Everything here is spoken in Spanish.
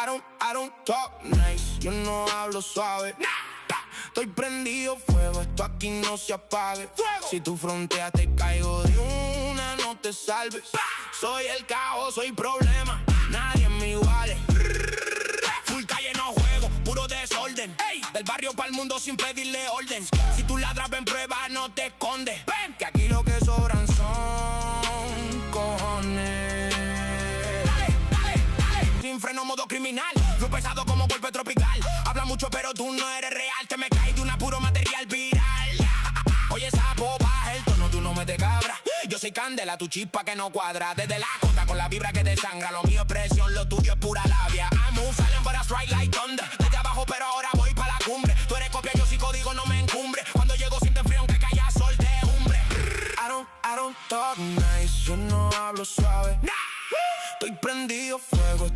I don't talk nice, yo no hablo suave. Estoy prendido fuego, esto aquí no se apague. Si tú fronteas te caigo de una, no te salves. Soy el caos, soy problema, nadie me iguale. Full calle no juego, puro desorden. Del barrio pa'l mundo sin pedirle orden. Si tú ladras ven prueba, no te escondes. Que aquí lo que sobran son cojones. Sin freno, modo criminal. Fui pesado como golpe tropical. Habla mucho pero tú no eres real. Te me caes de una puro material viral. Oye sapo, baja el tono, tú no me te cabras. Yo soy candela, tu chispa que no cuadra. Desde la costa con la vibra que te sangra. Lo mío es presión, lo tuyo es pura labia. I move silent but I strike like thunder. Desde abajo pero ahora voy pa' la cumbre. Tú eres copia, yo sí código, no me encumbre. Cuando llego siente frío aunque caiga sol de hombre. I don't talk nice, yo no hablo suave. Estoy prendido fuego,